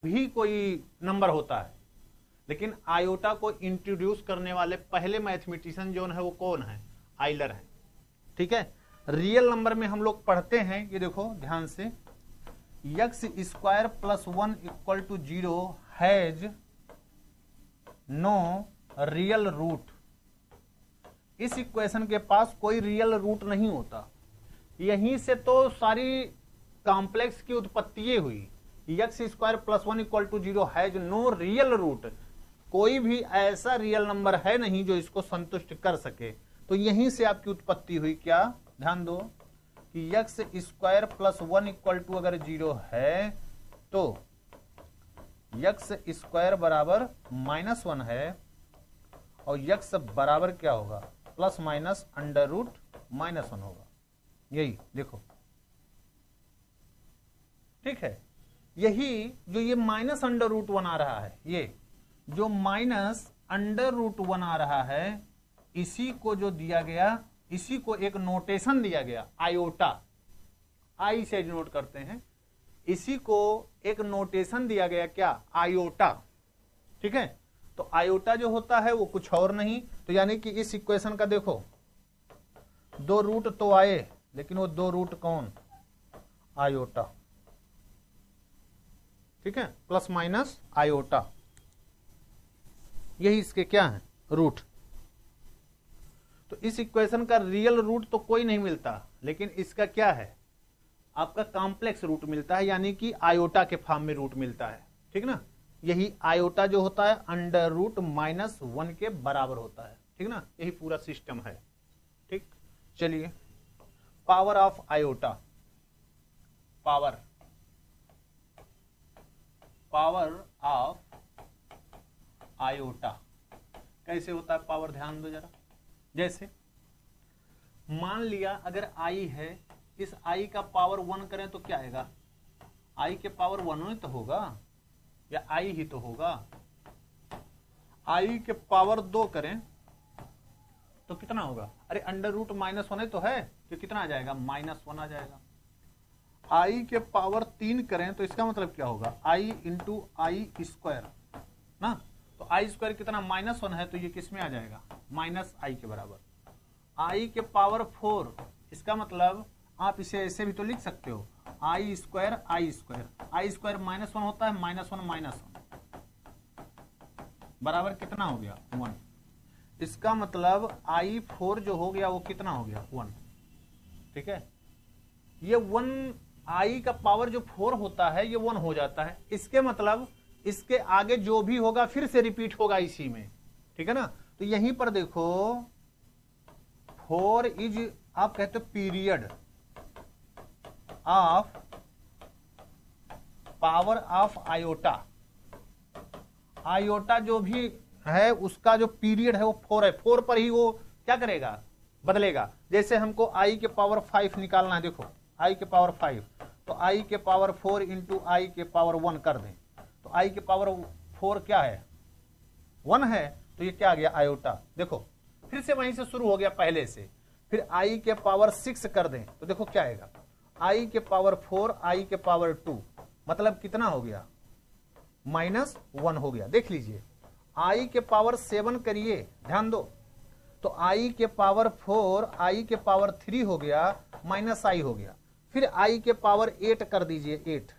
भी कोई नंबर होता है, लेकिन आयोटा को इंट्रोड्यूस करने वाले पहले मैथमेटिशियन जो है वो कौन है? आइलर है। ठीक है। रियल नंबर में हम लोग पढ़ते हैं, ये देखो ध्यान से, x square plus 1 equal to 0 has no real root. इस इक्वेशन के पास कोई रियल रूट नहीं होता। यहीं से तो सारी कॉम्प्लेक्स की उत्पत्ति हुई। X square plus 1 equal to 0 has no real root. कोई भी ऐसा रियल नंबर है नहीं जो इसको संतुष्ट कर सके। तो यहीं से आपकी उत्पत्ति हुई। क्या? ध्यान दो कि x square plus 1 equal to अगर 0 है तो एक्स स्क्वायर बराबर -1 है और एक्स बराबर क्या होगा? प्लस माइनस अंडर रूट -1 होगा। यही देखो, ठीक है। यही जो ये माइनस अंडर रूट 1 आ रहा है, ये जो माइनस अंडर रूट 1 आ रहा है, इसी को जो दिया गया, इसी को एक नोटेशन दिया गया आयोटा, आई से नोट करते हैं, इसी को एक नोटेशन दिया गया। क्या? आयोटा। ठीक है। तो आयोटा जो होता है वो कुछ और नहीं, तो यानी कि इस इक्वेशन का देखो, 2 रूट तो आए, लेकिन वो 2 रूट कौन? आयोटा। ठीक है। प्लस माइनस आयोटा, यही इसके क्या है? रूट। तो इस इक्वेशन का रियल रूट तो कोई नहीं मिलता, लेकिन इसका क्या है? आपका कॉम्प्लेक्स रूट मिलता है, यानी कि आयोटा के फॉर्म में रूट मिलता है। ठीक ना। यही आयोटा जो होता है अंडर रूट -1 के बराबर होता है। ठीक ना। यही पूरा सिस्टम है। ठीक। चलिए, power of iota. Power of iota कैसे होता है? पावर ध्यान दो जरा। जैसे मान लिया अगर आई है, इस आई का पावर 1 करें तो क्या आएगा? आई के पावर 1 ही तो होगा, या आई ही तो होगा। आई के पावर 2 करें तो कितना होगा? अरे अंडर रूट -1 तो है, तो कितना आ जाएगा? -1 आ जाएगा। आई के पावर 3 करें तो इसका मतलब क्या होगा? आई इंटू आई स्क्वायर ना। तो आई स्क्वायर कितना? -1 है, तो ये किस में आ जाएगा? -i के बराबर। आई के पावर 4, इसका मतलब आप इसे ऐसे भी तो लिख सकते हो, आई स्क्वायर आई स्क्वायर। आई स्क्वायर -1 होता है, -1 बराबर कितना हो गया? 1। इसका मतलब i4 जो हो गया वो कितना हो गया? 1। ठीक है। ये 1, आई का पावर जो 4 होता है ये 1 हो जाता है। इसके मतलब इसके आगे जो भी होगा फिर से रिपीट होगा इसी में। ठीक है ना। तो यहीं पर देखो, 4 इज, आप कहते हो period of power of iota. Iota जो भी है उसका जो पीरियड है वो 4 है। 4 पर ही वो क्या करेगा? बदलेगा। जैसे हमको आई के पावर 5 निकालना है, देखो आई के पावर 5, तो आई के पावर 4 इंटू आई के पावर 1 कर दें, तो आई के पावर 4 क्या है? 1 है, तो ये क्या आ गया? आयोटा। देखो फिर से वहीं से शुरू हो गया पहले से। फिर आई के पावर 6 कर दें तो देखो क्या आएगा? आई के पावर 4 आई के पावर 2, मतलब कितना हो गया? -1 हो गया। देख लीजिए, आई के पावर 7 करिए, ध्यान दो, तो आई के पावर 4 आई के पावर 3 हो गया, -i हो गया। फिर आई के पावर 8 कर दीजिए, 8,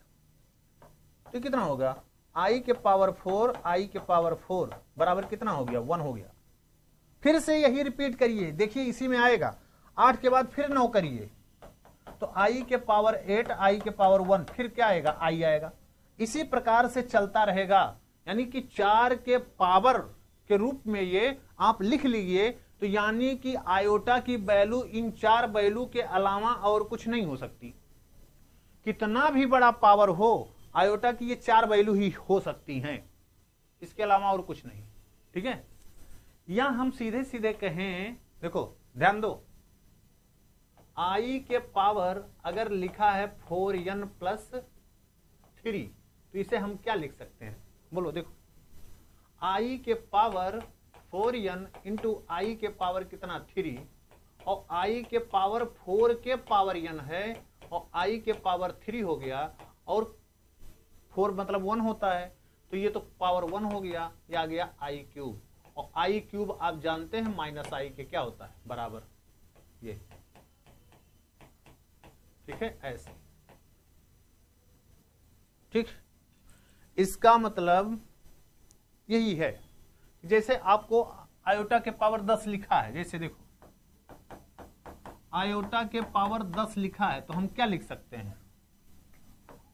तो कितना होगा? आई के पावर 4 आई के पावर 4 बराबर कितना हो गया? 1 हो गया। फिर से यही रिपीट करिए, देखिए इसी में आएगा। 8 के बाद फिर 9 करिए, तो आई के पावर 8 आई के पावर 1, फिर क्या आएगा? आई आएगा। इसी प्रकार से चलता रहेगा, यानी कि 4 के पावर के रूप में ये आप लिख लीजिए। तो यानी कि आयोटा की वैल्यू इन 4 वैल्यू के अलावा और कुछ नहीं हो सकती। कितना भी बड़ा पावर हो, आयोटा की ये 4 वैल्यू ही हो सकती हैं, इसके अलावा और कुछ नहीं। ठीक है। या हम सीधे सीधे कहें, देखो ध्यान दो, आई के पावर अगर लिखा है 4n + 3, तो इसे हम क्या लिख सकते हैं? बोलो। देखो, आई के पावर 4n इंटू आई के पावर कितना? 3, और आई के पावर 4 के पावर n है, और आई के पावर 3 हो गया, और 4 मतलब 1 होता है, तो ये तो पावर 1 हो गया, ये आ गया आई क्यूब। और आई क्यूब आप जानते हैं माइनस आई के क्या होता है, बराबर ये, ठीक है, ऐसे, ठीक। इसका मतलब यही है, जैसे आपको आयोटा के पावर 10 लिखा है, जैसे देखो आयोटा के पावर 10 लिखा है, तो हम क्या लिख सकते हैं,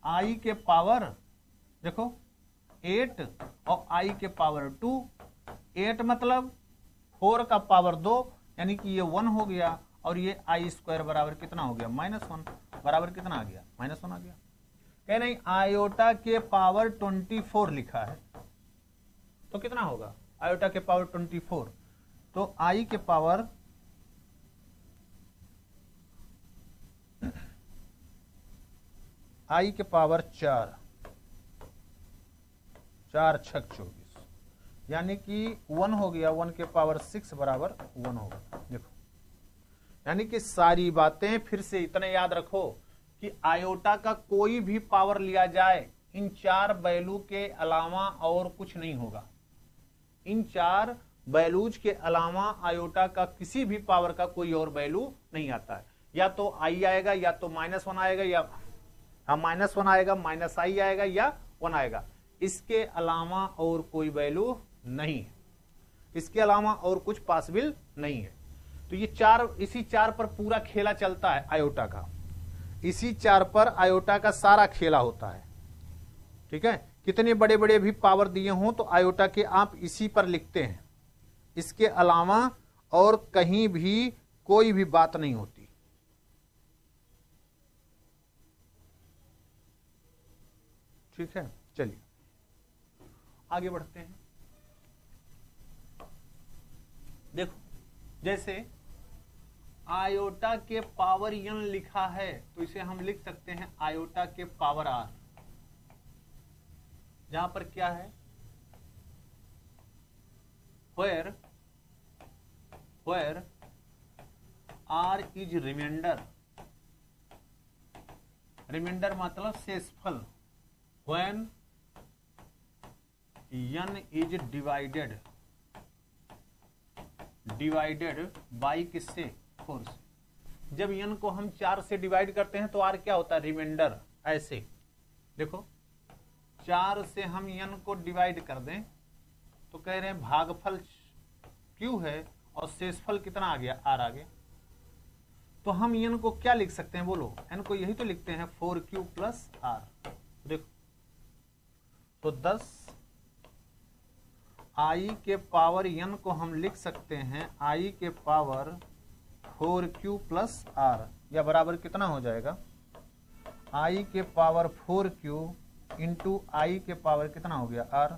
आई के पावर देखो 8 और आई के पावर 2, 8 मतलब 4 का पावर 2, यानी कि ये 1 हो गया, और ये आई स्क्वायर बराबर कितना हो गया, -1, बराबर कितना आ गया, -1 आ गया। कह नहीं आयोटा के पावर 24 लिखा है, तो कितना होगा, आयोटा के पावर 24, तो आई के पावर आई के पावर 4, 4 छक 24, यानी कि 1 हो गया, 1 के पावर 6 बराबर 1 होगा। देखो यानी कि सारी बातें फिर से इतने याद रखो कि आयोटा का कोई भी पावर लिया जाए, इन 4 वैल्यू के अलावा और कुछ नहीं होगा। इन 4 वैल्यूज के अलावा आयोटा का किसी भी पावर का कोई और वैल्यू नहीं आता है। या तो आई आएगा, या तो -1 आएगा, या -1 आएगा, माइनस आई आएगा, या 1 आएगा। इसके अलावा और कोई वैल्यू नहीं है, इसके अलावा और कुछ पॉसिबल नहीं है। तो ये 4, इसी 4 पर पूरा खेला चलता है आयोटा का, इसी 4 पर आयोटा का सारा खेला होता है, ठीक है। कितने बड़े बड़े भी पावर दिए हों तो आयोटा के आप इसी पर लिखते हैं, इसके अलावा और कहीं भी कोई भी बात नहीं होती। ठीक है, चलिए आगे बढ़ते हैं। देखो जैसे आयोटा के पावर n लिखा है, तो इसे हम लिख सकते हैं आयोटा के पावर r, जहां पर क्या है, where r is remainder, remainder मतलब शेषफल, when n is divided by किससे, 4 से। जब n को हम 4 से डिवाइड करते हैं तो r क्या होता है, रिमाइंडर। ऐसे देखो 4 से हम n को डिवाइड कर दें तो कह रहे हैं भागफल q है और शेषफल कितना आ गया, r आ गया। तो हम n को क्या लिख सकते हैं, बोलो, n को यही तो लिखते हैं 4q प्लस r। देखो तो 10 i के पावर n को हम लिख सकते हैं i के पावर 4q प्लस r, या बराबर कितना हो जाएगा, i के पावर 4q इंटू आई के पावर कितना हो गया, r।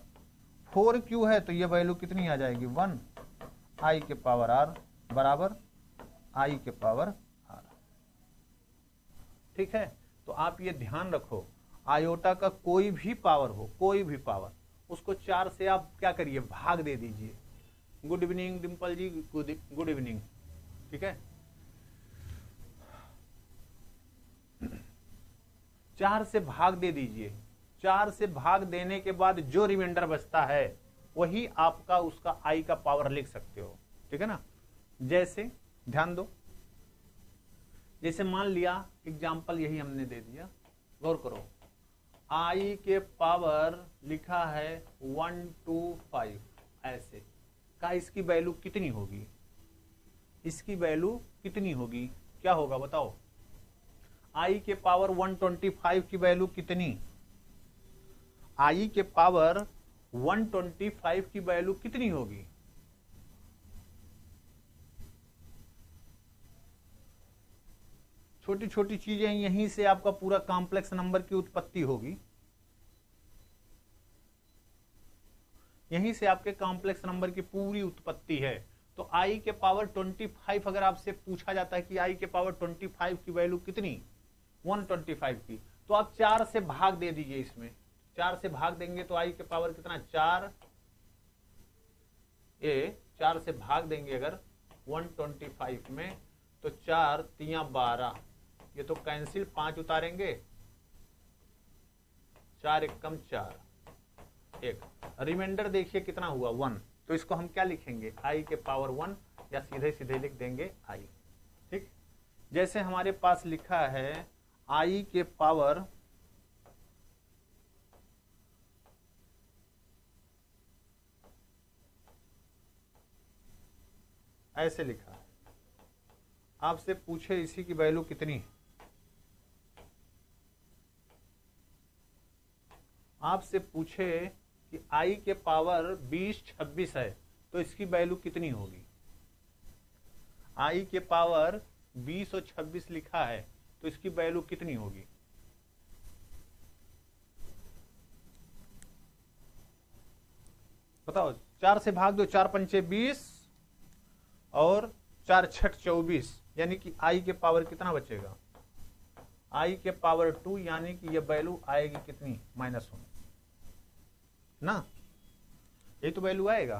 4q है तो ये वैल्यू कितनी आ जाएगी, 1, i के पावर r बराबर i के पावर r। ठीक है, तो आप ये ध्यान रखो, आयोटा का कोई भी पावर हो, कोई भी पावर, उसको 4 से आप क्या करिए, भाग दे दीजिए। गुड इवनिंग डिम्पल जी, गुड इवनिंग। ठीक है, 4 से भाग दे दीजिए। 4 से भाग देने के बाद जो रिमाइंडर बचता है वही आपका उसका आई का पावर लिख सकते हो। ठीक है ना, जैसे ध्यान दो, जैसे मान लिया एग्जाम्पल यही हमने दे दिया, गौर करो, आई के पावर लिखा है 125, ऐसे का इसकी वैल्यू कितनी होगी, इसकी वैल्यू कितनी होगी, क्या होगा बताओ, आई के पावर 125 की वैल्यू कितनी, आई के पावर 125 की वैल्यू कितनी होगी, छोटी छोटी चीजें, यहीं से आपका पूरा कॉम्प्लेक्स नंबर की उत्पत्ति होगी, यहीं से आपके कॉम्प्लेक्स नंबर की पूरी उत्पत्ति है। तो आई के पावर 25 अगर आपसे पूछा जाता है कि आई के पावर 25 की वैल्यू कितनी, 125 की, तो आप 4 से भाग दे दीजिए। इसमें 4 से भाग देंगे तो आई के पावर कितना, 4, ये 4 से भाग देंगे अगर 125 में तो 4 3 12, ये तो कैंसिल, 5 उतारेंगे 4 एकम 4, एक रिमाइंडर देखिए कितना हुआ 1, तो इसको हम क्या लिखेंगे i के पावर 1 या सीधे सीधे लिख देंगे i। ठीक, जैसे हमारे पास लिखा है i के पावर ऐसे लिखा है, आपसे पूछे इसी की वैल्यू कितनी है, आपसे पूछे कि i के पावर 20 26 है तो इसकी वैल्यू कितनी होगी। i के पावर 20 और 26 लिखा है तो इसकी वैल्यू कितनी होगी। बताओ, 4 से भाग दो, 4 पंचे 20 और 4 छठ 24, यानी कि i के पावर कितना बचेगा, i के पावर 2, यानी कि ये वैल्यू आएगी कितनी -1 ना, ये तो वैल्यू आएगा।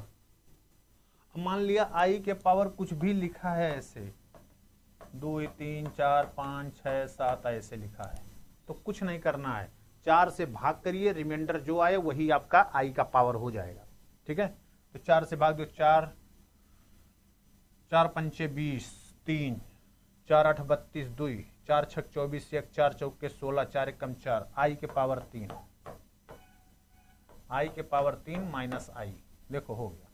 अब मान लिया i के पावर कुछ भी लिखा है ऐसे 2 3 4 5 6 7 ऐसे लिखा है, तो कुछ नहीं करना है, 4 से भाग करिए, रिमाइंडर जो आए वही आपका i का पावर हो जाएगा। ठीक है, तो 4 से भाग दो, 4 4 पंचे 20 3, 4 8 32 2, 4 छक 24 1, 4 चौके 16, 4 एकम 4, i के पावर 3, i के पावर 3 माइनस i, देखो हो गया।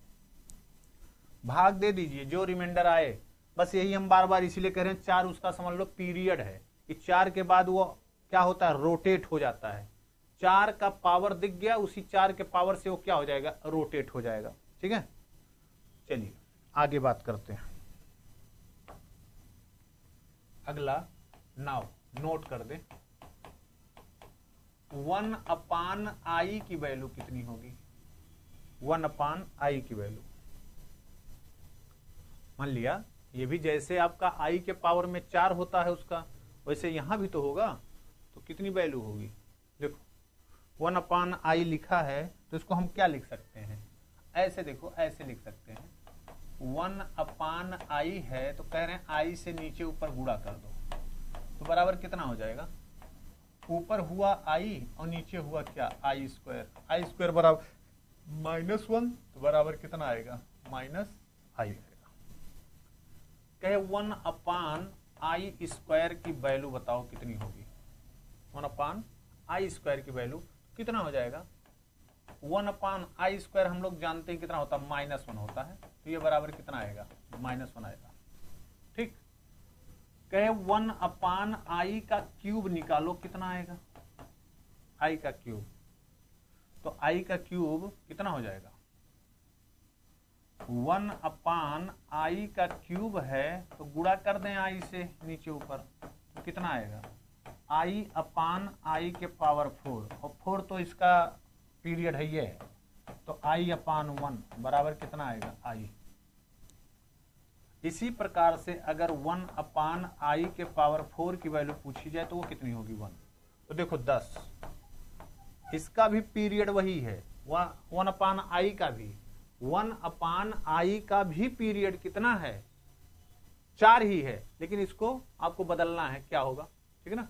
भाग दे दीजिए जो रिमाइंडर आए, बस यही हम बार बार इसीलिए कह रहे हैं, 4 उसका समझ लो पीरियड है कि 4 के बाद वो क्या होता है, रोटेट हो जाता है। 4 का पावर दिख गया, उसी 4 के पावर से वो क्या हो जाएगा, रोटेट हो जाएगा। ठीक है, चलिए आगे बात करते हैं। अगला नाउ नोट कर दे, 1/i की वैल्यू कितनी होगी, 1/i की वैल्यू। मान लिया ये भी जैसे आपका i के पावर में 4 होता है उसका, वैसे यहां भी तो होगा, तो कितनी वैल्यू होगी, देखो 1/i लिखा है तो इसको हम क्या लिख सकते हैं, ऐसे देखो ऐसे लिख सकते हैं, 1/i है तो कह रहे हैं i से नीचे ऊपर गुणा कर दो, तो बराबर कितना हो जाएगा, ऊपर हुआ i और नीचे हुआ क्या, i स्क्वायर बराबर -1, तो बराबर कितना आएगा, -i आएगा। कहे 1/i स्क्वायर की वैल्यू बताओ कितनी होगी, 1/i स्क्वायर की वैल्यू कितना हो जाएगा, 1/i स्क्वायर हम लोग जानते हैं कितना होता है, -1 होता है, तो ये बराबर कितना आएगा, -1 आएगा। ठीक, कहे 1/i का क्यूब निकालो कितना आएगा, i का क्यूब, तो i का क्यूब कितना हो जाएगा, 1/i का क्यूब है तो गुणा कर दें i से नीचे ऊपर, तो कितना आएगा, i/i के पावर 4, और 4 तो इसका पीरियड है ये, तो i/1 बराबर कितना आएगा, i। इसी प्रकार से अगर 1/i के पावर 4 की वैल्यू पूछी जाए तो वो कितनी होगी, 1, तो देखो 10, इसका भी पीरियड वही है, 1/i का भी, 1/i का भी पीरियड कितना है, 4 ही है, लेकिन इसको आपको बदलना है, क्या होगा, ठीक है ना,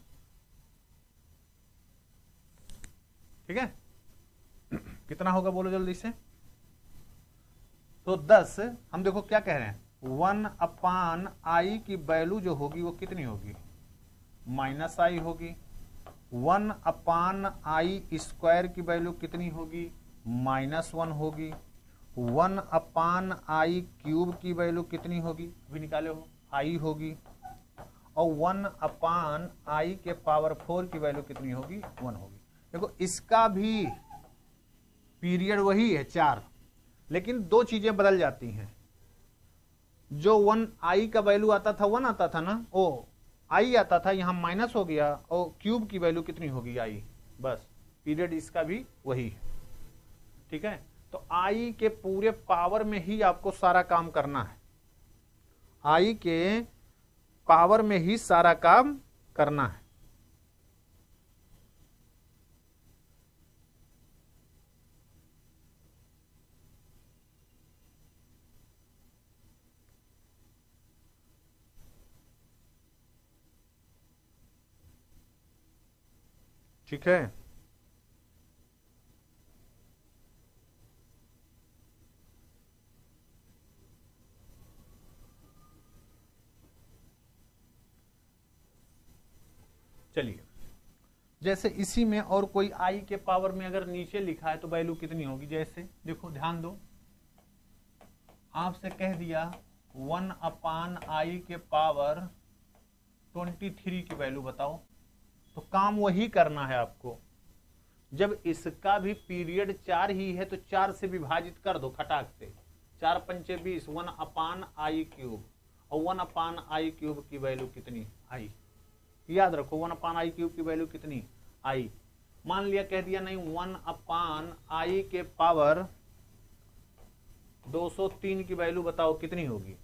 ठीक है कितना होगा बोलो जल्दी से, तो 10, हम देखो क्या कह रहे हैं, 1/i की वैल्यू जो होगी वो कितनी होगी, -i होगी, 1/i स्क्वायर की वैल्यू कितनी होगी, -1 होगी, 1/i क्यूब की वैल्यू कितनी होगी, अभी निकाले हो, i होगी, और 1/i के पावर 4 की वैल्यू कितनी होगी, 1 होगी। देखो इसका भी पीरियड वही है 4, लेकिन 2 चीजें बदल जाती हैं, जो 1i का वैल्यू आता था 1 आता था ना, ओ i आता था, यहां माइनस हो गया, और क्यूब की वैल्यू कितनी होगी, i, बस पीरियड इसका भी वही है। ठीक है, तो i के पूरे पावर में ही आपको सारा काम करना है, i के पावर में ही सारा काम करना है। ठीक है, चलिए, जैसे इसी में और कोई आई के पावर में अगर नीचे लिखा है तो वैल्यू कितनी होगी। जैसे देखो ध्यान दो, आपसे कह दिया 1/i के पावर 23 की वैल्यू बताओ, तो काम वही करना है आपको। जब इसका भी पीरियड 4 ही है तो 4 से विभाजित कर दो खटाक से, 4 पंचे 20, 1/i³ और 1/i³ की वैल्यू कितनी आई। याद रखो 1/i³ की वैल्यू कितनी आई। मान लिया कह दिया नहीं 1/i के पावर 203 की वैल्यू बताओ कितनी होगी।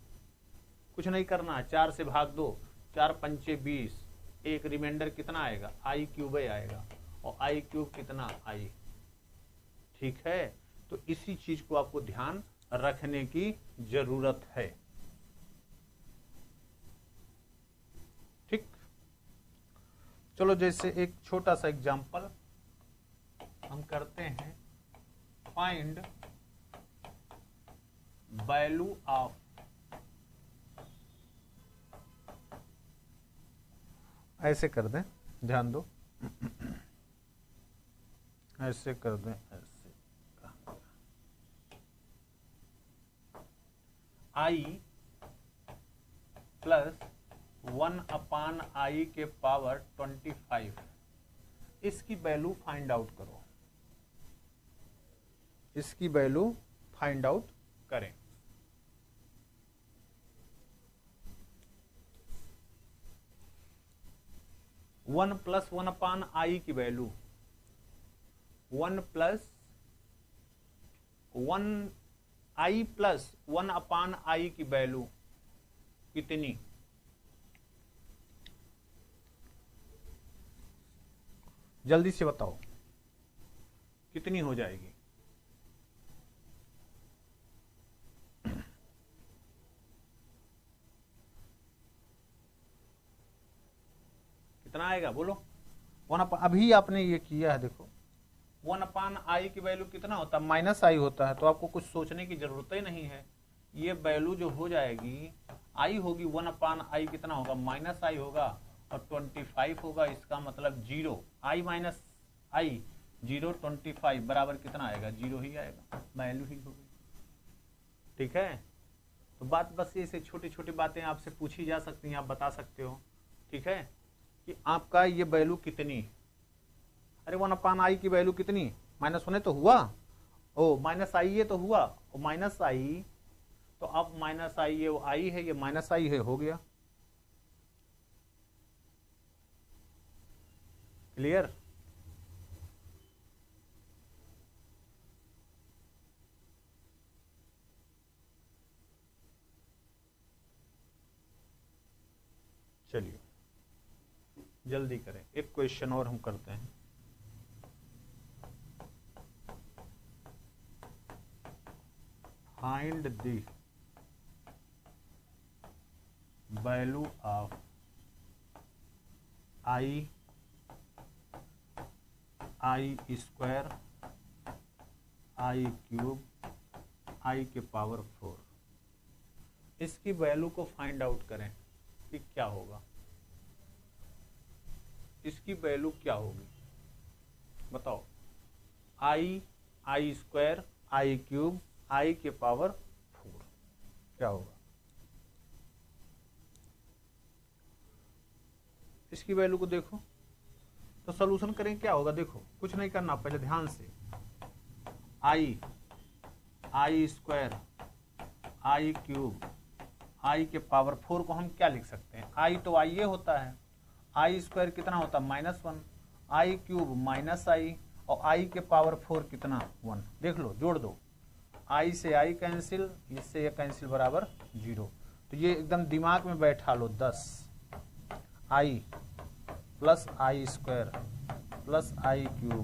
कुछ नहीं करना, 4 से भाग दो, 4 पंचे 20, एक रिमाइंडर कितना आएगा i³ आएगा, और i³ कितना आई। ठीक है, तो इसी चीज को आपको ध्यान रखने की जरूरत है। ठीक, चलो जैसे एक छोटा सा एग्जांपल हम करते हैं, फाइंड वैल्यू ऑफ ऐसे कर दें, ध्यान दो, ऐसे कर दें, ऐसे i प्लस 1/i के पावर 25, इसकी वैल्यू फाइंड आउट करो, इसकी वैल्यू फाइंड आउट करें। वन प्लस 1/i की value 1 plus 1i plus 1/i की वैल्यू कितनी। जल्दी से बताओ कितनी हो जाएगी। कितना आएगा बोलो। अभी आपने ये किया है, देखो 1/i की वैल्यू कितना होता है, -i होता है, तो आपको कुछ सोचने की जरूरत ही नहीं है। ये वैल्यू जो हो जाएगी i होगी 1/i कितना होगा, -i होगा और 25 होगा, इसका मतलब 0, i माइनस आई 0, 25 बराबर कितना आएगा, 0 ही आएगा, वैल्यू ही होगी। ठीक है, तो बात बस ये से छोटी छोटी बातें आपसे पूछी जा सकती हैं, आप बता सकते हो। ठीक है, कि आपका ये वैल्यू कितनी, अरे 1/i की वैल्यू कितनी, -1 तो हुआ, ओ -i ये तो हुआ, और -i तो अब -i ये i है, ये -i है, हो गया। क्लियर। चलिए जल्दी करें, एक क्वेश्चन और हम करते हैं। Find the value of i square i³ i के पावर 4, इसकी वैल्यू को फाइंड आउट करें कि क्या होगा, इसकी वैल्यू क्या होगी बताओ। i स्क्वायर i³ i के पावर 4 क्या होगा, इसकी वैल्यू को देखो। तो सॉल्यूशन करें, क्या होगा देखो, कुछ नहीं करना, पहले ध्यान से i स्क्वायर i³ i के पावर 4 को हम क्या लिख सकते हैं, i तो i ये होता है, i स्क्वायर कितना होता है -1, i³ -i और i के पावर 4 कितना 1। देख लो, जोड़ दो, i से i कैंसिल, इससे ये कैंसिल बराबर 0। तो ये एकदम दिमाग में बैठा लो, 10 i plus i square plus i³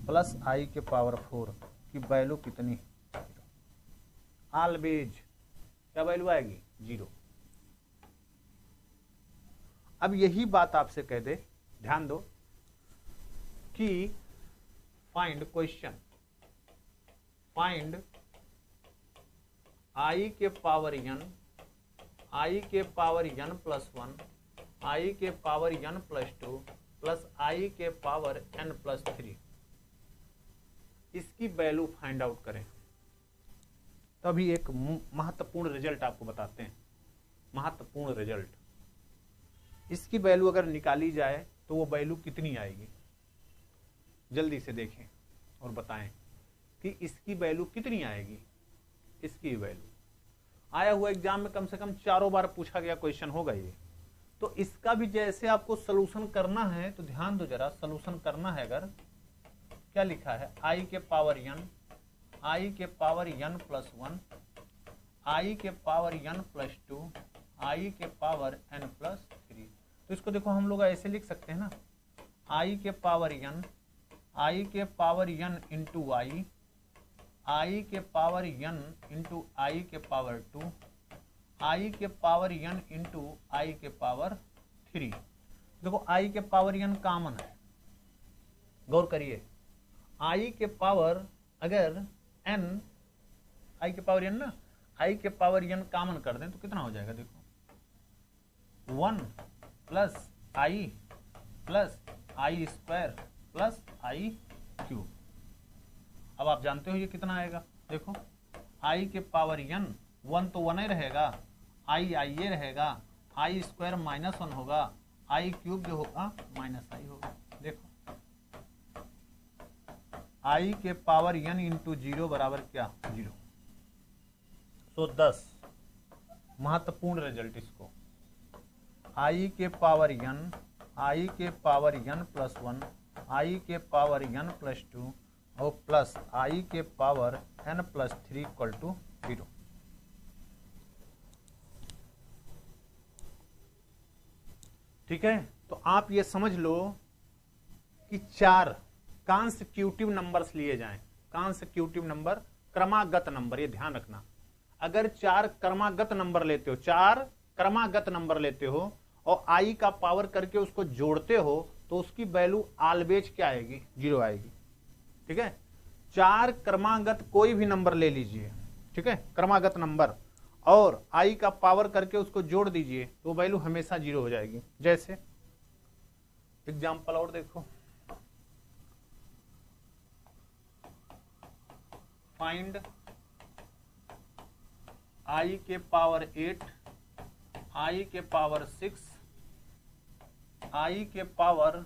plus i के पावर 4 की वैल्यू कितनी, ऑलवेज क्या वैल्यू आएगी, 0। अब यही बात आपसे कह दे, ध्यान दो कि फाइंड क्वेश्चन, फाइंड i के पावर n, i के पावर n+1, i के पावर n+2, प्लस आई के पावर n प्लस 3, इसकी वैल्यू फाइंड आउट करें। तो अभी एक महत्वपूर्ण रिजल्ट आपको बताते हैं, महत्वपूर्ण रिजल्ट। इसकी वैल्यू अगर निकाली जाए तो वो वैल्यू कितनी आएगी, जल्दी से देखें और बताएं कि इसकी वैल्यू कितनी आएगी। इसकी वैल्यू आया हुआ एग्जाम में कम से कम 4 बार पूछा गया क्वेश्चन होगा ये। तो इसका भी जैसे आपको सोल्यूशन करना है तो ध्यान दो जरा, सोल्यूशन करना है अगर, क्या लिखा है, आई के पावर n, आई के पावर n प्लस 1, आई के पावर n प्लस 2, आई के पावर n प्लस 3। तो इसको देखो हम लोग ऐसे लिख सकते हैं ना, आई के पावर n, आई के पावर n इंटू आई के पावर n इंटू आई के पावर 2, आई के पावर n इंटू आई के पावर 3। देखो आई के पावर n कॉमन है, गौर करिए, आई के पावर अगर n, आई के पावर n ना, आई के पावर n कॉमन कर दें तो कितना हो जाएगा, देखो 1 प्लस आई स्क्वायर प्लस आई क्यूब। अब आप जानते हो ये कितना आएगा, देखो आई के पावर n, 1 तो 1 ही रहेगा, आई ये रहेगा, आई स्क्वायर -1 होगा, आई क्यूब जो होगा -i होगा। देखो आई के पावर n इंटू 0 बराबर क्या, 0। तो 10 महत्वपूर्ण रिजल्ट इसको, आई के पावर n, आई के पावर n प्लस 1, आई के पावर n प्लस 2 और प्लस आई के power n plus 3 equal to 0। ठीक है, तो आप ये समझ लो कि 4 कॉन्सेक्यूटिव नंबर्स लिए जाएं, कॉन्सेक्यूटिव नंबर, क्रमागत नंबर, ये ध्यान रखना। अगर 4 क्रमागत नंबर लेते हो, 4 क्रमागत नंबर लेते हो और आई का पावर करके उसको जोड़ते हो तो उसकी वैल्यू ऑलवेज क्या आएगी, 0 आएगी। ठीक है, 4 क्रमागत कोई भी नंबर ले लीजिए, ठीक है, क्रमागत नंबर, और आई का पावर करके उसको जोड़ दीजिए तो वैल्यू हमेशा 0 हो जाएगी। जैसे एग्जांपल और देखो, फाइंड आई के पावर 8, आई के पावर 6, आई के पावर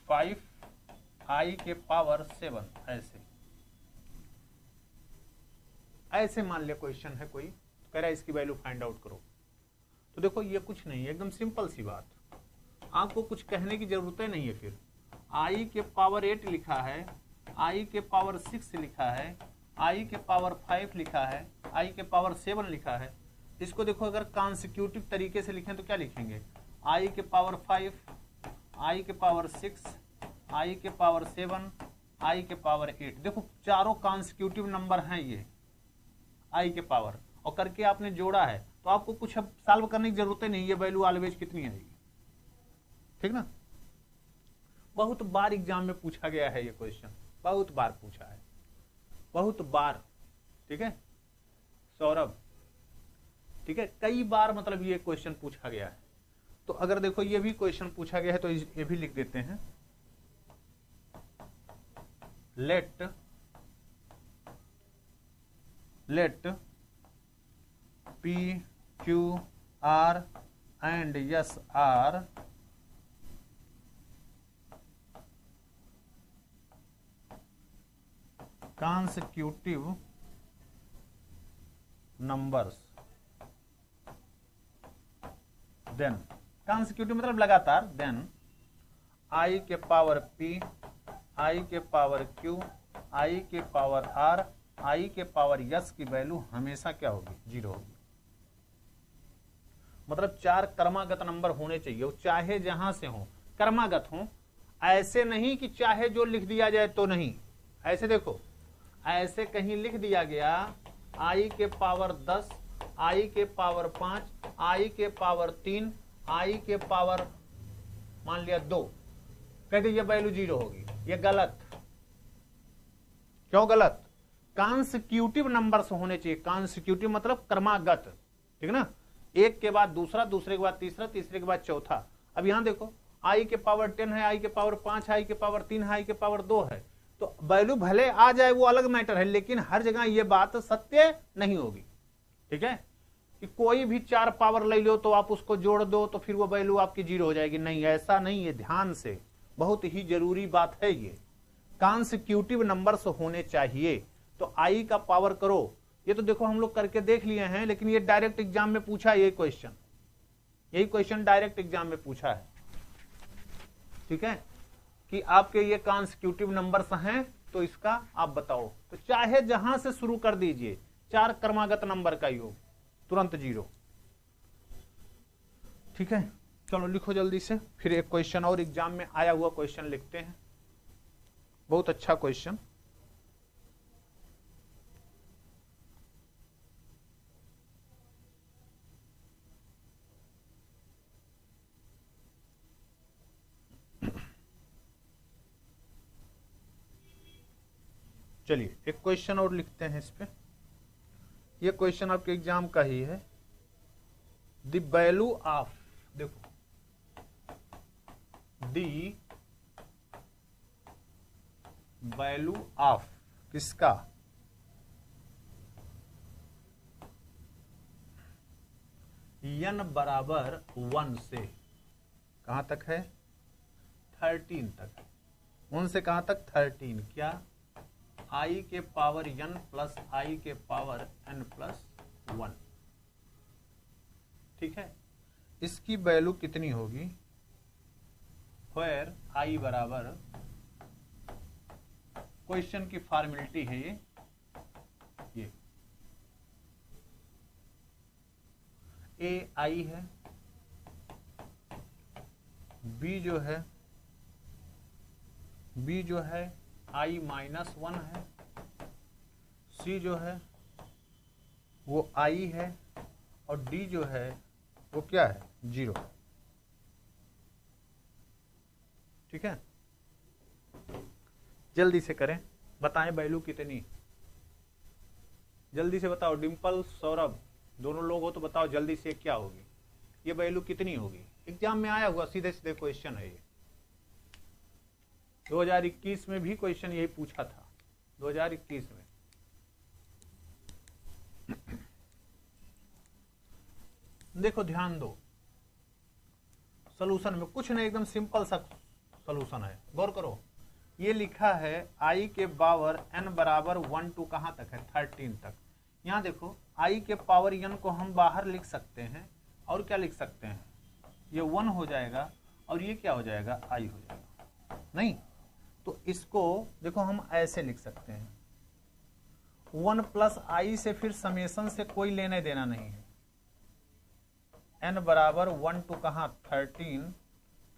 5, आई के पावर 7। ऐसे मान लिया क्वेश्चन है कोई, कह रहा है इसकी वैल्यू फाइंड आउट करो। तो देखो ये कुछ नहीं है, एकदम सिंपल सी बात, आपको कुछ कहने की जरूरत ही नहीं है। फिर आई के पावर 8 लिखा है, आई के पावर 6 लिखा है, आई के पावर 5 लिखा है, आई के पावर 7 लिखा है। इसको देखो अगर कॉन्सेक्यूटिव तरीके से लिखें तो क्या लिखेंगे, आई के पावर 5, आई के पावर 6, आई के पावर 7, आई के पावर 8। देखो चारों कॉन्सेक्यूटिव नंबर हैं ये आई के पावर, और करके आपने जोड़ा है तो आपको कुछ अब सॉल्व करने की जरूरत ही नहीं, ये वैल्यू ऑलवेज कितनी आएगी। ठीक ना, बहुत बार एग्जाम में पूछा गया है ये क्वेश्चन, बहुत बार पूछा है, बहुत बार। ठीक है सौरभ, ठीक है, कई बार मतलब ये क्वेश्चन पूछा गया है। तो अगर देखो ये भी क्वेश्चन पूछा गया है तो ये भी लिख देते हैं, late P, Q, R and S are consecutive numbers, then consecutive मतलब लगातार, then I के पावर P, I के पावर Q, I के पावर R, I के पावर S की वैल्यू हमेशा क्या होगी, 0 होगी। मतलब 4 क्रमागत नंबर होने चाहिए, वो चाहे जहां से हो क्रमागत हो, ऐसे नहीं कि चाहे जो लिख दिया जाए तो नहीं। ऐसे देखो, ऐसे कहीं लिख दिया गया आई के पावर 10, आई के पावर 5, आई के पावर 3, आई के पावर मान लिया 2, कहते ये वैल्यू 0 होगी, ये गलत। क्यों गलत? कॉन्सेक्यूटिव नंबर्स होने चाहिए, कॉन्सेक्यूटिव मतलब क्रमागत, ठीक है ना, एक के बाद दूसरा, दूसरे के बाद तीसरा, तीसरे के बाद चौथा। अब यहां देखो आई के पावर 10 है, आई के पावर 5 है, आई के पावर 3 है, आई के पावर 2 है। तो वैल्यू भले आ जाए वो अलग मैटर है, लेकिन हर जगह ये बात सत्य नहीं होगी। ठीक है, कि कोई भी 4 पावर ले लो तो आप उसको जोड़ दो तो फिर वो वैल्यू आपकी 0 हो जाएगी, नहीं ऐसा नहीं है। ध्यान से, बहुत ही जरूरी बात है ये, कॉन्सिक्यूटिव नंबर्स होने चाहिए। तो आई का पावर करो, ये तो देखो हम लोग करके देख लिए हैं, लेकिन ये डायरेक्ट एग्जाम में पूछा है, यही क्वेश्चन डायरेक्ट एग्जाम में पूछा है। ठीक है, कि आपके ये कॉन्सिक्यूटिव नंबर्स हैं तो इसका आप बताओ। तो चाहे जहां से शुरू कर दीजिए, 4 क्रमागत नंबर का योग, तुरंत 0। ठीक है, चलो लिखो जल्दी से। फिर एक क्वेश्चन और एग्जाम में आया हुआ क्वेश्चन लिखते हैं, बहुत अच्छा क्वेश्चन। चलिए एक क्वेश्चन और लिखते हैं इस पे। ये क्वेश्चन आपके एग्जाम का ही है। द वैल्यू ऑफ, देखो द वैल्यू ऑफ किसका, n बराबर 1 से कहां तक है, 13 तक। 1 से कहां तक, 13। क्या, i के पावर n प्लस i के पावर n प्लस 1। ठीक है, इसकी वैल्यू कितनी होगी, वेयर i बराबर, क्वेश्चन की फॉर्मेलिटी है ये ए आई है, बी जो है i माइनस 1 है, सी जो है वो i है, और डी जो है वो क्या है, 0। ठीक है, जल्दी से करें, बताएं वैल्यू कितनी, जल्दी से बताओ। डिम्पल, सौरभ, दोनों लोग हो तो बताओ जल्दी से क्या होगी, ये वैल्यू कितनी होगी। एग्जाम में आया हुआ सीधे सीधे क्वेश्चन है ये, 2021 में भी क्वेश्चन यही पूछा था, 2021 में। देखो ध्यान दो, सॉल्यूशन में कुछ नहीं, एकदम सिंपल सा सॉल्यूशन है, गौर करो। ये लिखा है i के पावर n बराबर 1 to कहां तक है, 13 तक। यहां देखो i के पावर n को हम बाहर लिख सकते हैं, और क्या लिख सकते हैं, ये 1 हो जाएगा और ये क्या हो जाएगा, i हो जाएगा। नहीं तो इसको देखो हम ऐसे लिख सकते हैं, 1 प्लस i से फिर समेशन से कोई लेने देना नहीं है। n बराबर 1 to कहां, 13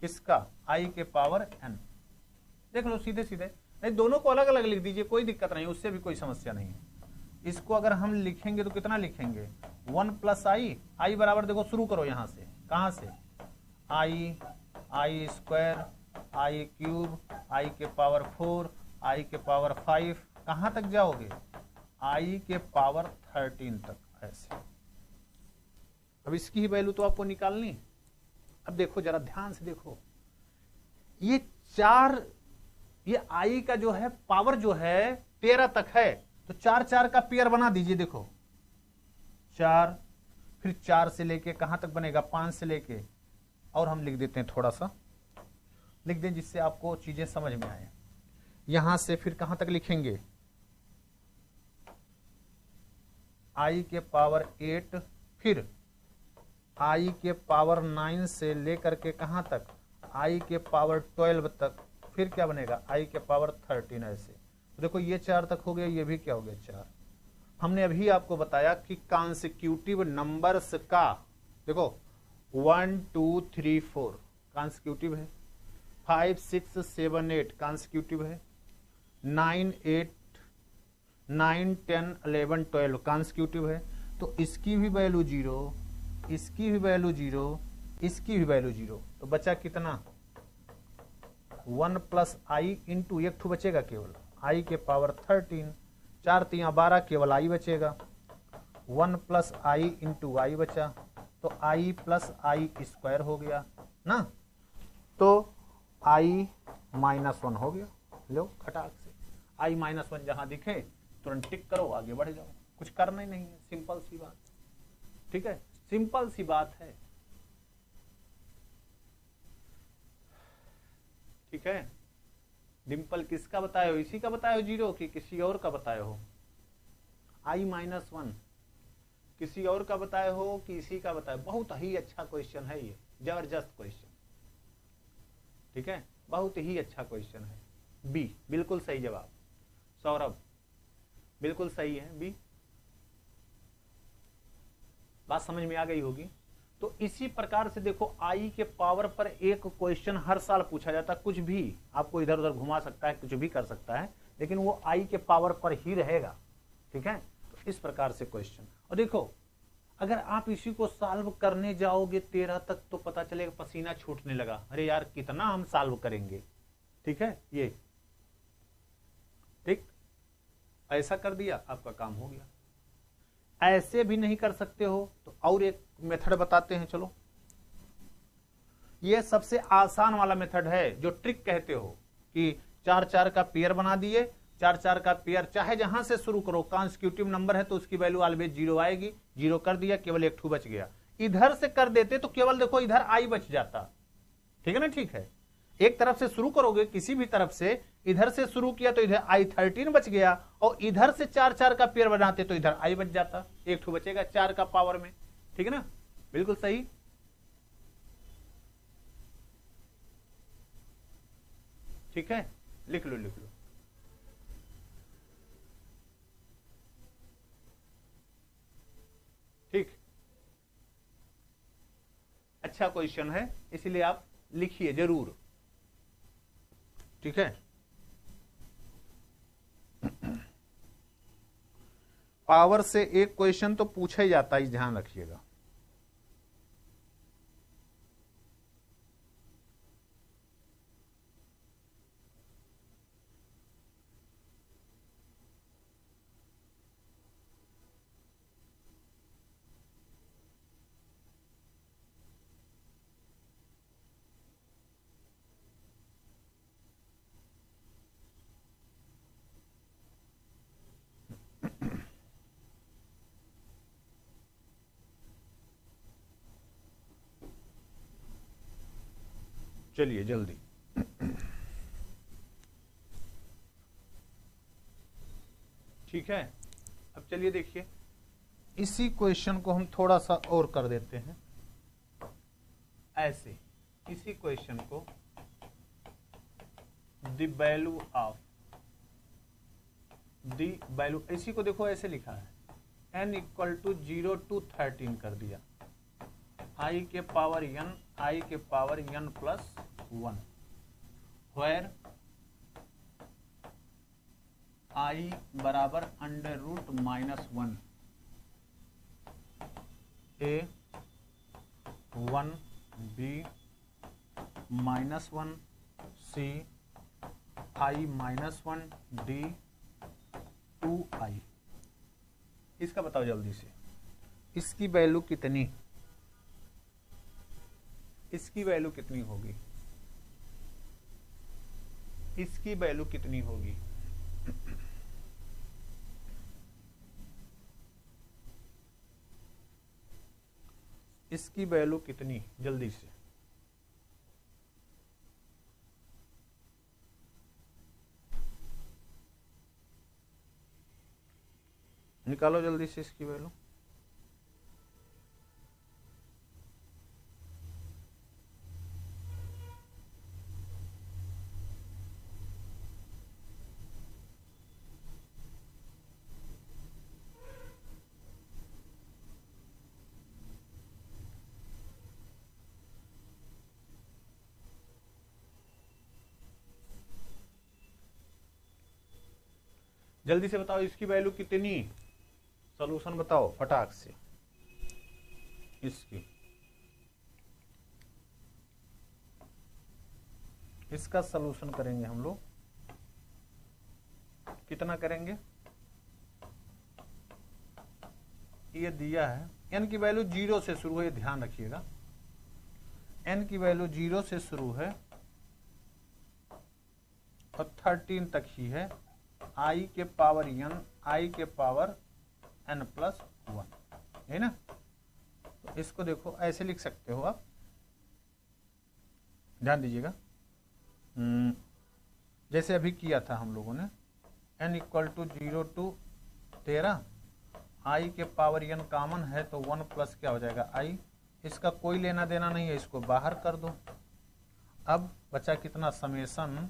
किसका, i के पावर n। देख लो सीधे सीधे, नहीं दोनों को अलग अलग लिख दीजिए, कोई दिक्कत नहीं, उससे भी कोई समस्या नहीं है। इसको अगर हम लिखेंगे तो कितना लिखेंगे, 1 प्लस आई बराबर, देखो शुरू करो यहां से, कहां से, आई स्क्वायर, आई क्यूब, आई के पावर 4, आई के पावर 5, कहां तक जाओगे, आई के पावर 13 तक, ऐसे। अब इसकी ही वैल्यू तो आपको निकालनी। अब देखो जरा ध्यान से देखो, ये 4, ये आई का जो है पावर जो है 13 तक है, तो 4 4 का पेयर बना दीजिए। देखो 4, फिर 4 से लेके कहां तक बनेगा, 5 से लेके, और हम लिख देते हैं, थोड़ा सा लिख दें जिससे आपको चीजें समझ में आए। यहां से फिर कहां तक लिखेंगे, आई के पावर 8, फिर आई के पावर 9 से लेकर के कहां तक, आई के पावर 12 तक, फिर क्या बनेगा, आई के पावर 13, ऐसे। तो देखो ये 4 तक हो गया, ये भी क्या हो गया, 4। हमने अभी आपको बताया कि कॉन्सिक्यूटिव नंबर्स का, देखो 1 2 3 4 कॉन्सिक्यूटिव है, 5 6 7 8 कॉन्सिक्यूटिव है, 9 10 11 12 कॉन्सिक्यूटिव है। तो इसकी भी वैल्यू 0, इसकी भी वैल्यू 0, इसकी भी वैल्यू 0, तो बचा कितना, 1 प्लस आई इंटू, एक ठू बचेगा केवल, आई के पावर 13, 4 3 12, केवल आई बचेगा। 1 प्लस आई इंटू आई बचा, तो आई प्लस आई स्क्वायर हो गया ना, तो आई माइनस 1 हो गया। लो खटाक से आई माइनस 1 जहां दिखे तुरंत टिक करो, आगे बढ़ जाओ, कुछ करना ही नहीं है, सिंपल सी बात। ठीक है, सिंपल सी बात है। ठीक है, डिंपल किसका बताए हो, इसी का बताए हो जीरो कि किसी और का बताए हो? आई माइनस 1 किसी और का बताए हो कि इसी का बताए? बहुत ही अच्छा क्वेश्चन है ये, जबरदस्त क्वेश्चन। ठीक है, बहुत ही अच्छा क्वेश्चन है। बी बिल्कुल सही जवाब। सौरभ बिल्कुल सही है, बी। बात समझ में आ गई होगी। तो इसी प्रकार से देखो, आई के पावर पर एक क्वेश्चन हर साल पूछा जाता है, कुछ भी आपको इधर उधर घुमा सकता है, कुछ भी कर सकता है, लेकिन वो आई के पावर पर ही रहेगा। ठीक है, तो इस प्रकार से क्वेश्चन। और देखो, अगर आप इसी को सॉल्व करने जाओगे 13 तक तो पता चलेगा पसीना छूटने लगा, अरे यार कितना हम सॉल्व करेंगे। ठीक है, ये ठीक, ऐसा कर दिया आपका काम हो गया। ऐसे भी नहीं कर सकते हो तो और एक मेथड बताते हैं, चलो। ये सबसे आसान वाला मेथड है, जो ट्रिक कहते हो कि 4-4 का पेयर बना दिए, 4-4 का पेयर चाहे जहां से शुरू करो, कॉन्स्टिट्यूटिव नंबर है तो उसकी वैल्यू ऑलवेज 0 आएगी, 0 कर दिया, केवल एक ठू बच गया। इधर से कर देते तो केवल देखो इधर आई बच जाता। ठीक है ना, ठीक है, एक तरफ से शुरू करोगे, किसी भी तरफ से इधर से शुरू किया तो इधर आई 13 बच गया, और इधर से 4-4 का पेयर बनाते तो इधर आई बच जाता, एक ठू बचेगा 4 का पावर में। ठीक है ना, बिल्कुल सही। ठीक है, लिख लो लिख लो। ठीक, अच्छा क्वेश्चन है, इसलिए आप लिखिए जरूर। ठीक है, पावर से एक क्वेश्चन तो पूछा ही जाता है, ध्यान रखिएगा। चलिए जल्दी। ठीक है, अब चलिए देखिए, इसी क्वेश्चन को हम थोड़ा सा और कर देते हैं ऐसे। इसी क्वेश्चन को the value of the value, इसी को देखो ऐसे लिखा है, n इक्वल टू 0 to 13 कर दिया, आई के पावर n, आई के power n plus 1, where i बराबर under root -1 a 1 b -1 c i -1 d 2i। इसका बताओ जल्दी से, इसकी वैल्यू कितनी, इसकी वैल्यू कितनी होगी, इसकी वैल्यू कितनी होगी? इसकी वैल्यू कितनी, जल्दी से। निकालो जल्दी से इसकी वैल्यू। जल्दी से बताओ इसकी वैल्यू कितनी, सॉल्यूशन बताओ फटाक से इसकी। इसका सॉल्यूशन करेंगे हम लोग, कितना करेंगे? ये दिया है n की वैल्यू 0 से शुरू है, ध्यान रखिएगा, n की वैल्यू 0 से शुरू है और 13 तक ही है, i के पावर n, i के पावर n प्लस 1, है ना। तो इसको देखो ऐसे लिख सकते हो आप, ध्यान दीजिएगा, जैसे अभी किया था हम लोगों ने, n equal to 0 to 13, i के पावर n कॉमन है तो 1 प्लस क्या हो जाएगा i, इसका कोई लेना देना नहीं है, इसको बाहर कर दो। अब बचा कितना, summation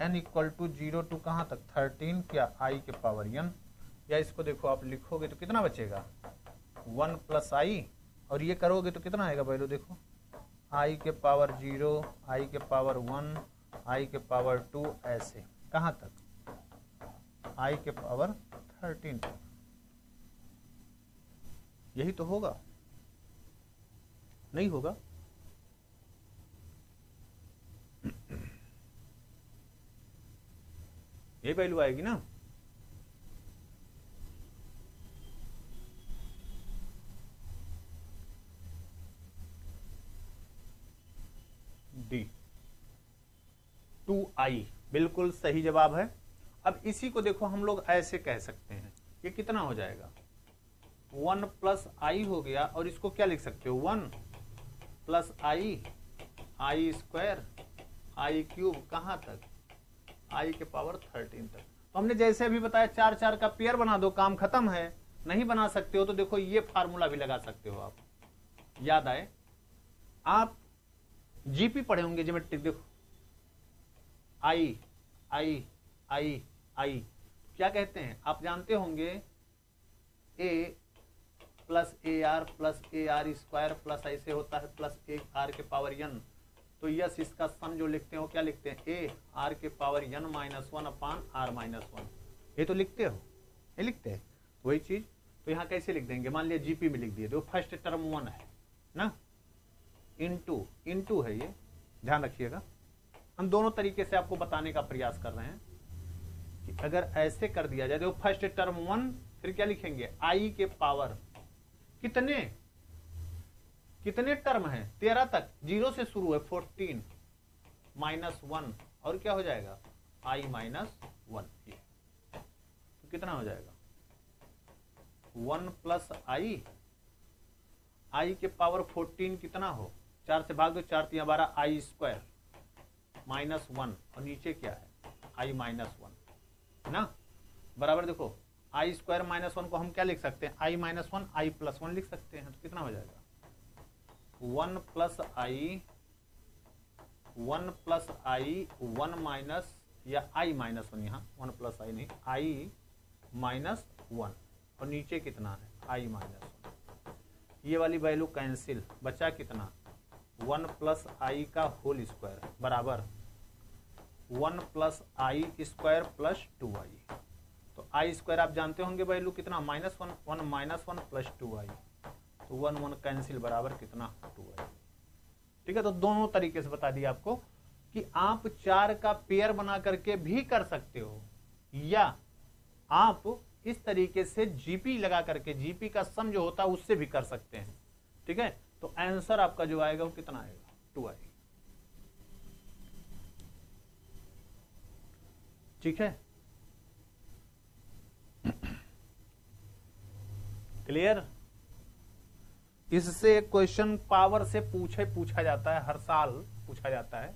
n equal to 0 to कहाँ तक 13, क्या i के पावर n, या इसको देखो आप लिखोगे तो कितना बचेगा 1 प्लस i, और ये करोगे तो कितना आएगा वैल्यू देखो, i के पावर 0, i के पावर 1, i के पावर 2, ऐसे कहाँ तक i के पावर 13 तक। यही तो होगा, नहीं होगा? ये वैल्यू आएगी ना। डी 2i बिल्कुल सही जवाब है। अब इसी को देखो हम लोग ऐसे कह सकते हैं, ये कितना हो जाएगा 1 प्लस आई हो गया, और इसको क्या लिख सकते हो 1 प्लस आई, आई स्क्वायर, आई क्यूब, कहां तक आई के पावर 13 तक। तो हमने जैसे अभी बताया 4 4 का पेयर बना दो, काम खत्म है। नहीं बना सकते हो तो देखो ये फार्मूला भी लगा सकते हो आप, याद आए, आप जीपी पढ़े होंगे ज्योमेट्रिक, देखो आई आई आई आई क्या कहते हैं आप जानते होंगे, a plus a r plus a r square plus ऐसे होता है प्लस ए आर के पावर n। तो यस, इसका सम जो लिखते हो क्या लिखते हैं, ए आर के power n minus 1 upon r minus 1। ये तो लिखते हो, ये लिखते हैं वही चीज। तो यहाँ कैसे लिख देंगे, मान लिया जीपी में लिख दिए, तो फर्स्ट टर्म 1 है ना, इनटू है, ये ध्यान रखिएगा। हम दोनों तरीके से आपको बताने का प्रयास कर रहे हैं कि अगर ऐसे कर दिया जाए, देखो फर्स्ट टर्म 1, फिर क्या लिखेंगे आई के पावर कितने टर्म है 13 तक, 0 से शुरू है 14 माइनस 1, और क्या हो जाएगा i माइनस 1। तो कितना हो जाएगा 1 प्लस आई के पावर 14 कितना हो, 4 से भाग दो, 4 3 12, आई स्क्वायर माइनस 1, और नीचे क्या है आई माइनस 1 ना, बराबर। देखो आई स्क्वायर माइनस 1 को हम क्या लिख सकते हैं, आई माइनस 1 आई प्लस 1 लिख सकते हैं। तो कितना हो जाएगा 1 प्लस आई 1 माइनस, या आई माइनस 1, यहाँ 1 प्लस आई नहीं, आई माइनस 1, और नीचे कितना है आई माइनस 1। ये वाली वैल्यू कैंसिल, बचा कितना 1 प्लस आई का होल स्क्वायर बराबर 1 प्लस आई स्क्वायर प्लस 2i। तो आई स्क्वायर आप जानते होंगे वैल्यू कितना माइनस 1, 1 माइनस 1 प्लस 2i, तो 1 1 कैंसिल बराबर कितना 2i। ठीक है, तो दोनों तरीके से बता दिया आपको कि आप 4 का पेयर बना करके भी कर सकते हो, या आप इस तरीके से जीपी लगा करके, जीपी का सम जो होता है उससे भी कर सकते हैं। ठीक है, तो आंसर आपका जो आएगा वो कितना आएगा 2i। ठीक है, क्लियर। इससे क्वेश्चन पावर से पूछा जाता है, हर साल पूछा जाता है,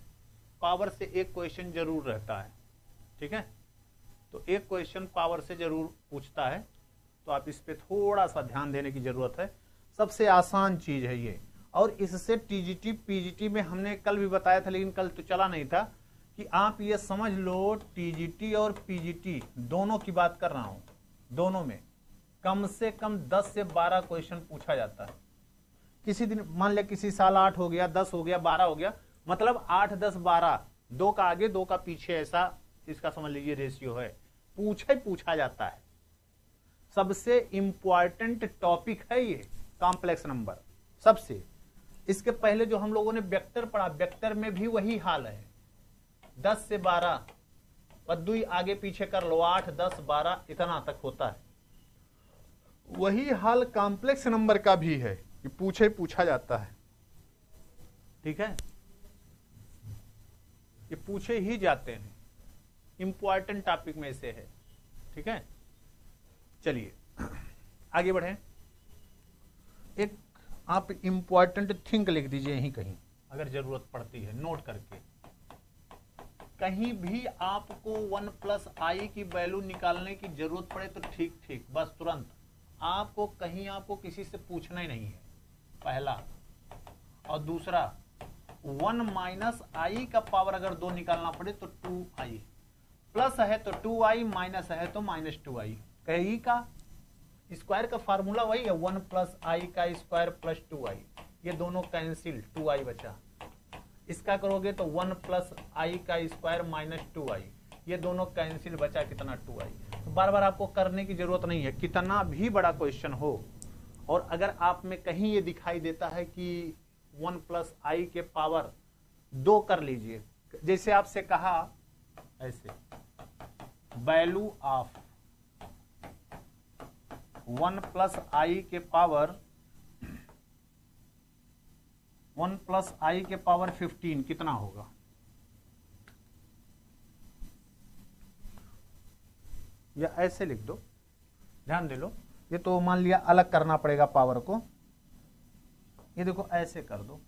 पावर से एक क्वेश्चन जरूर रहता है। ठीक है, तो एक क्वेश्चन पावर से जरूर पूछता है, तो आप इस पे थोड़ा सा ध्यान देने की जरूरत है। सबसे आसान चीज है ये, और इससे टीजीटी पीजीटी में हमने कल भी बताया था, लेकिन कल तो चला नहीं था, कि आप ये समझ लो टीजीटी और पीजीटी दोनों की बात कर रहा हूं, दोनों में कम से कम 10 से 12 क्वेश्चन पूछा जाता है। किसी दिन मान लिया किसी साल 8 हो गया, 10 हो गया, 12 हो गया, मतलब 8 10 12, 2 का आगे 2 का पीछे, ऐसा इसका समझ लीजिए रेशियो है, पूछा जाता है। सबसे इंपॉर्टेंट टॉपिक है ये कॉम्प्लेक्स नंबर सबसे। इसके पहले जो हम लोगों ने वेक्टर पढ़ा, वेक्टर में भी वही हाल है, 10 से 12 पद्दुई आगे पीछे कर लो, 8 10 12 इतना तक होता है। वही हाल कॉम्प्लेक्स नंबर का भी है कि पूछा जाता है। ठीक है, ये पूछे ही जाते हैं, इंपॉर्टेंट टॉपिक में से है। ठीक है, चलिए आगे बढ़े। एक आप इंपॉर्टेंट थिंग लिख दीजिए यहीं कहीं, अगर जरूरत पड़ती है नोट करके। कहीं भी आपको 1 प्लस आई की वैल्यू निकालने की जरूरत पड़े तो ठीक ठीक, बस तुरंत आपको कहीं आपको किसी से पूछना ही नहीं है, पहला। और दूसरा 1 माइनस आई का पावर अगर 2 निकालना पड़े तो 2i, प्लस है तो 2i, माइनस है तो -2i। कहीं का स्क्वायर का फार्मूला वही है, 1 प्लस आई का स्क्वायर प्लस 2i। ये दोनों कैंसिल, 2i बचा। इसका करोगे तो 1 प्लस आई का स्क्वायर माइनस 2i, ये दोनों कैंसिल, बचा कितना 2i। तो बार बार आपको करने की जरूरत नहीं है, कितना भी बड़ा क्वेश्चन हो। और अगर आप में कहीं ये दिखाई देता है कि 1 प्लस आई के पावर 2 कर लीजिए, जैसे आपसे कहा ऐसे, वैल्यू ऑफ 1 प्लस आई के पावर 1 प्लस आई के पावर 15 कितना होगा? या ऐसे लिख दो, ध्यान दे लो। ये तो मान लिया अलग करना पड़ेगा पावर को, ये देखो ऐसे कर दो।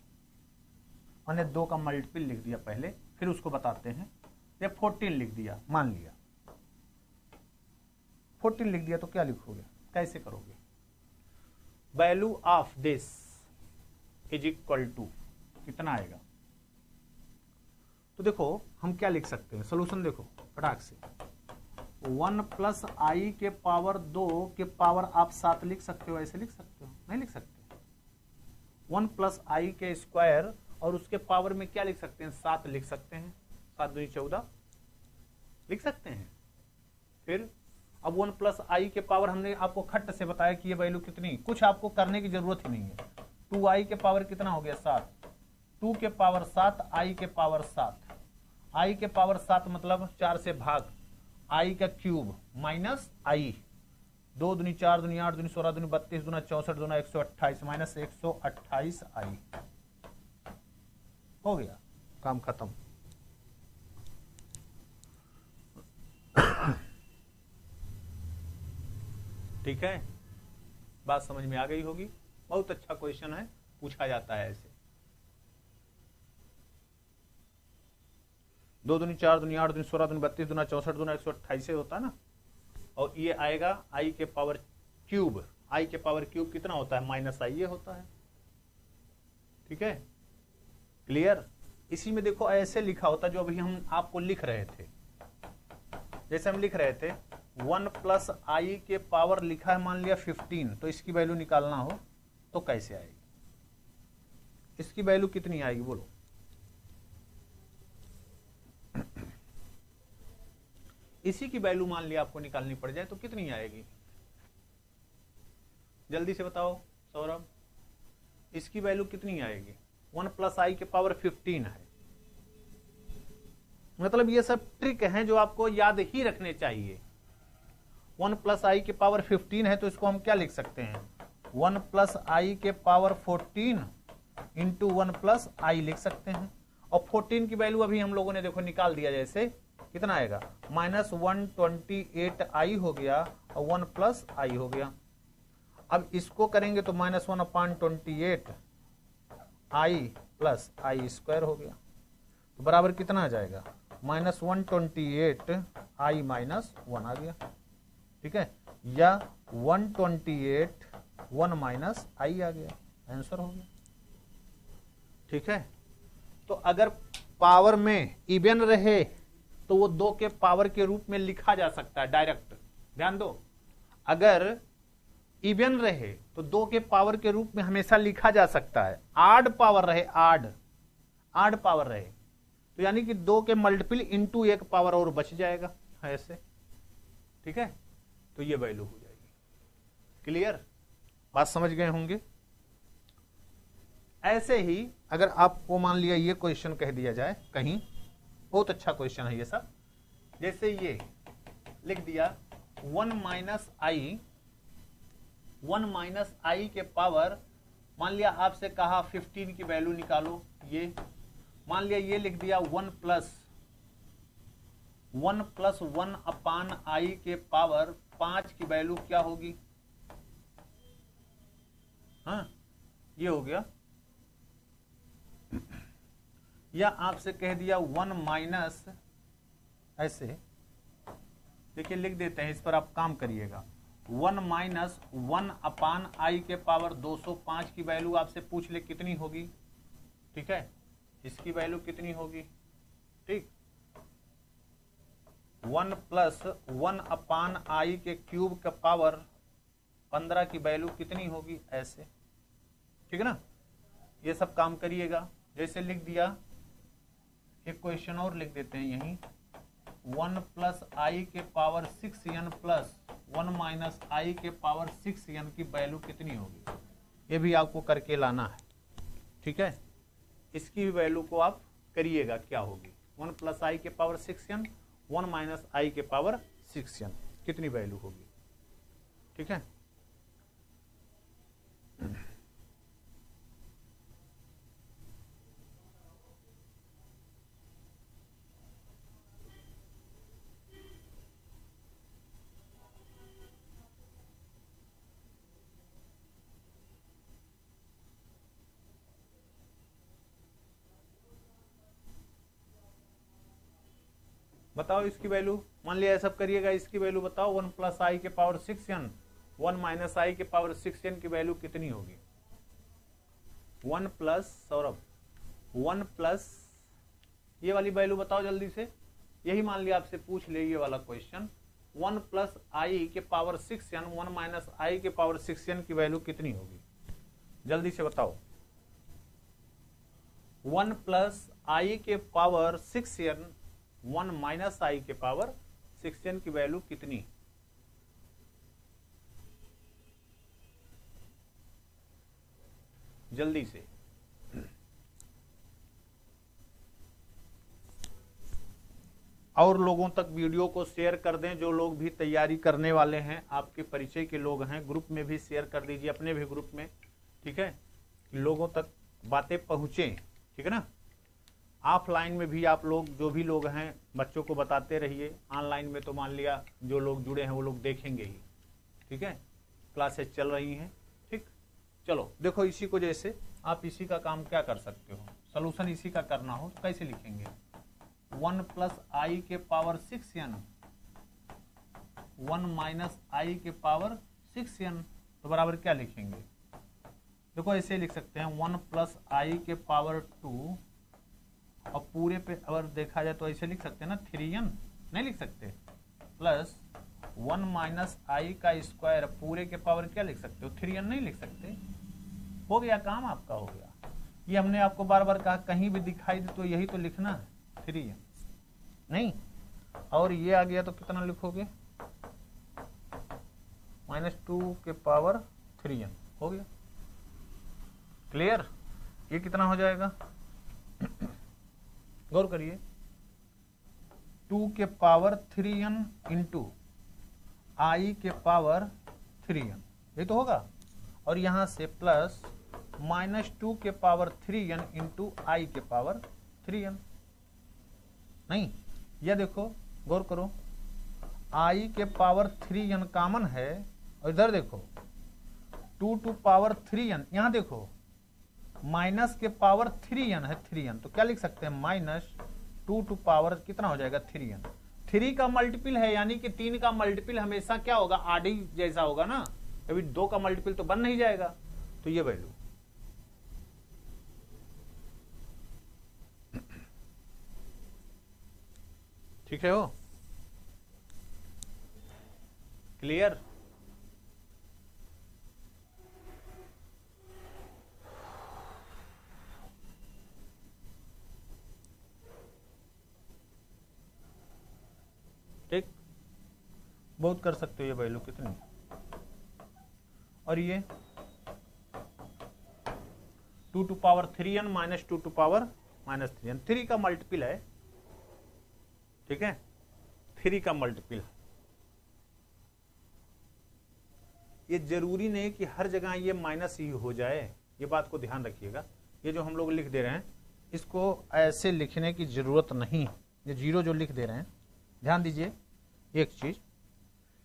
मैंने 2 का मल्टीपल लिख दिया पहले, फिर उसको बताते हैं। ये 14 लिख दिया, मान लिया 14 लिख दिया तो क्या लिखोगे, कैसे करोगे? Value of this is equal to कितना आएगा? तो देखो हम क्या लिख सकते हैं, सोल्यूशन देखो फटाक से। 1 प्लस आई के पावर 2 के पावर आप 7 लिख सकते हो, ऐसे लिख सकते हो? नहीं लिख सकते। 1 प्लस आई के स्क्वायर और उसके पावर में क्या लिख सकते हैं, 7 लिख सकते हैं। 7 दूनी 14 लिख सकते हैं। फिर अब 1 प्लस आई के पावर हमने आपको खट्ट से बताया कि ये वैल्यू कितनी, कुछ आपको करने की जरूरत ही नहीं है। 2i के पावर कितना हो गया, 7। 2 के पावर 7, i के पावर 7। i के पावर 7 मतलब 4 से भाग, i का क्यूब माइनस i। 2 दूनी 4 दूनी 8 दूनी 16 दूनी 32 दूना 64 दूना 128 माइनस 128i। हो गया, काम खत्म। ठीक है, बात समझ में आ गई होगी। बहुत अच्छा क्वेश्चन है, पूछा जाता है ऐसे। 2 दूनी 4 दूनी 8 दूनी 16 दूनी 32 दूना 64 दूना 128 होता है ना। और ये आएगा आई के पावर क्यूब। आई के पावर क्यूब कितना होता है, माइनस आई, ये होता है। ठीक है, क्लियर। इसी में देखो ऐसे लिखा होता जो अभी हम आपको लिख रहे थे। जैसे हम लिख रहे थे 1 प्लस आई के पावर लिखा है मान लिया 15, तो इसकी वैल्यू निकालना हो तो कैसे आएगी? इसकी वैल्यू कितनी आएगी बोलो? इसी की वैल्यू मान लिया आपको निकालनी पड़ जाए तो कितनी आएगी? जल्दी से बताओ सौरभ, इसकी वैल्यू कितनी आएगी? 1 प्लस आई के पावर 15 है। मतलब ये सब ट्रिक हैं जो आपको याद ही रखने चाहिए। 1 प्लस आई के पावर 15 है तो इसको हम क्या लिख सकते हैं, 1 प्लस आई के पावर 14 इंटू 1 प्लस आई लिख सकते हैं। और 14 की वैल्यू अभी हम लोगों ने देखो निकाल दिया, जैसे कितना आएगा, -128i हो गया और 1 प्लस आई हो गया। अब इसको करेंगे तो -1/28 आई प्लस आई स्क्वायर हो गया, तो बराबर कितना आ जाएगा, -128 आई माइनस 1 आ गया। ठीक है, या 128 1 माइनस आई आ गया, आंसर हो गया। ठीक है, तो अगर पावर में इवन रहे तो वो 2 के पावर के रूप में लिखा जा सकता है डायरेक्ट। ध्यान दो, अगर इवन रहे तो 2 के पावर के रूप में हमेशा लिखा जा सकता है। आड पावर रहे, आड पावर रहे तो यानी कि 2 के मल्टीपल इंटू 1 पावर और बच जाएगा ऐसे। ठीक है, तो ये वैल्यू हो जाएगी। क्लियर, बात समझ गए होंगे। ऐसे ही अगर आपको मान लिया ये क्वेश्चन कह दिया जाए कहीं, बहुत अच्छा क्वेश्चन है ये सब, जैसे ये लिख दिया 1 माइनस आई 1 माइनस आई के पावर, मान लिया आपसे कहा 15 की वैल्यू निकालो, ये मान लिया ये लिख दिया 1 प्लस 1 अपान आई के पावर 5 की वैल्यू क्या होगी, हाँ ये हो गया। या आपसे कह दिया 1 माइनस, ऐसे देखिए लिख देते हैं, इस पर आप काम करिएगा। 1 माइनस 1 अपान आई के पावर 205 की वैल्यू आपसे पूछ ले कितनी होगी, ठीक है, इसकी वैल्यू कितनी होगी, ठीक। 1 प्लस 1 अपान आई के क्यूब का पावर 15 की वैल्यू कितनी होगी, ऐसे, ठीक है ना। ये सब काम करिएगा। जैसे लिख दिया, एक क्वेश्चन और लिख देते हैं यहीं, 1 प्लस आई के पावर 6n प्लस 1 माइनस आई के पावर 6n की वैल्यू कितनी होगी, ये भी आपको करके लाना है, ठीक है। इसकी भी वैल्यू को आप करिएगा क्या होगी, 1 प्लस आई के पावर 6n 1 माइनस आई के पावर 6n कितनी वैल्यू होगी, ठीक है। बताओ इसकी वैल्यू, मान लिया सब करिएगा, इसकी वैल्यू बताओ, 1 प्लस आई के पावर 6n 1 माइनस आई के पावर 6n की वैल्यू कितनी होगी। 1 प्लस सौरभ 1 प्लस, ये वाली वैल्यू बताओ जल्दी से, यही मान लिया आपसे पूछ ले ये वाला क्वेश्चन, 1 प्लस आई के पावर 6n 1 माइनस आई के पावर 6n की वैल्यू कितनी होगी, जल्दी से बताओ। 1 प्लस आई के पावर 6n 1 माइनस आई के पावर 6n की वैल्यू कितनी, जल्दी से। और लोगों तक वीडियो को शेयर कर दें, जो लोग भी तैयारी करने वाले हैं, आपके परिचय के लोग हैं, ग्रुप में भी शेयर कर दीजिए, अपने भी ग्रुप में, ठीक है, लोगों तक बातें पहुंचे, ठीक है ना। ऑफलाइन में भी आप लोग, जो भी लोग हैं, बच्चों को बताते रहिए। ऑनलाइन में तो मान लिया जो लोग जुड़े हैं वो लोग देखेंगे ही, ठीक है, क्लासेस चल रही हैं, ठीक। चलो देखो, इसी को जैसे आप इसी का काम क्या कर सकते हो, सलूशन इसी का करना हो तो कैसे लिखेंगे, 1 प्लस आई के पावर 6n 1 माइनस आई के पावर 6n, तो बराबर क्या लिखेंगे, देखो ऐसे लिख सकते हैं 1 प्लस आई के पावर 2, और पूरे पे अगर देखा जाए तो ऐसे लिख सकते हैं ना, 3n नहीं लिख सकते, प्लस 1 माइनस आई का स्क्वायर, पूरे के पावर क्या लिख सकते हो, 3n नहीं लिख सकते। हो गया काम आपका, हो गया। ये हमने आपको बार बार कहा, कहीं भी दिखाई दे तो यही तो लिखना है, 3n नहीं, और ये आ गया तो कितना लिखोगे, -2 के पावर 3n, हो गया क्लियर। ये कितना हो जाएगा, गौर करिए, 2 के पावर 3n इंटू आई के पावर 3n, ये तो होगा, और यहां से प्लस -2 के पावर 3n इंटू आई के पावर 3n, नहीं, यह देखो गौर करो, आई के पावर 3n कॉमन है, और इधर देखो 2 टू पावर 3n, यहां देखो माइनस के पावर 3n है, 3n तो क्या लिख सकते हैं, -2 टू पावर कितना हो जाएगा 3n, 3 का मल्टीपल है, यानी कि 3 का मल्टीपल हमेशा क्या होगा, आडी जैसा होगा ना, कभी 2 का मल्टीपल तो बन नहीं जाएगा, तो ये वैल्यू, ठीक है, हो क्लियर। ठीक, बहुत कर सकते हो, ये वैल्यू कितनी, और ये 2 to power 3n minus 2 to power -3n, 3 का मल्टीपल है, ठीक है, 3 का मल्टीपल, ये जरूरी नहीं कि हर जगह ये माइनस ही हो जाए, ये बात को ध्यान रखिएगा। ये जो हम लोग लिख दे रहे हैं इसको ऐसे लिखने की जरूरत नहीं। ये जीरो जो लिख दे रहे हैं, ध्यान दीजिए एक चीज,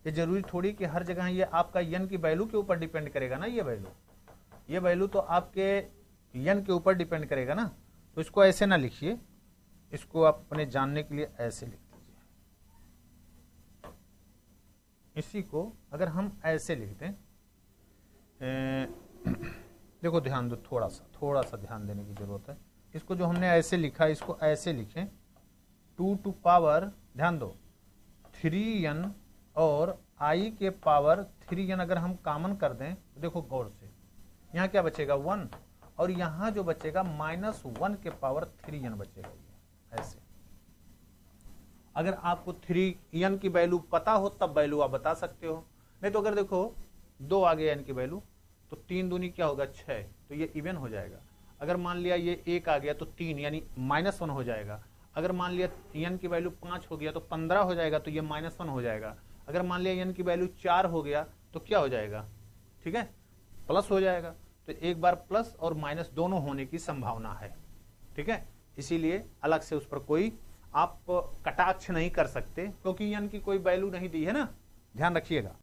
ये जरूरी थोड़ी कि हर जगह ये आपका यन की वैल्यू के ऊपर डिपेंड करेगा ना। ये वैल्यू तो आपके यन के ऊपर डिपेंड करेगा ना। तो इसको ऐसे ना लिखिए, इसको आप अपने जानने के लिए ऐसे लिख दीजिए। इसी को अगर हम ऐसे लिख दें, देखो ध्यान दो, थोड़ा सा ध्यान देने की जरूरत है। इसको जो हमने ऐसे लिखा, इसको ऐसे लिखें 2 टू पावर, ध्यान दो 3n और i के पावर 3n अगर हम कॉमन कर दें तो देखो गौर से, यहाँ क्या बचेगा 1, और यहाँ जो बचेगा -1 के पावर 3n बचेगा। ये ऐसे, अगर आपको 3n की वैल्यू पता हो तब वैल्यू आप बता सकते हो, नहीं तो अगर देखो 2 आ गया n की वैल्यू तो 3 दूनी क्या होगा 6, तो ये इवन हो जाएगा। अगर मान लिया ये 1 आ गया तो 3 यानी -1 हो जाएगा। अगर मान लिया n की वैल्यू 5 हो गया तो 15 हो जाएगा, तो ये -1 हो जाएगा। अगर मान लिया n की वैल्यू 4 हो गया तो क्या हो जाएगा, ठीक है, प्लस हो जाएगा। तो एक बार प्लस और माइनस दोनों होने की संभावना है, ठीक है। इसीलिए अलग से उस पर कोई आप कटाक्ष नहीं कर सकते, क्योंकि n की कोई वैल्यू नहीं दी है ना, ध्यान रखिएगा।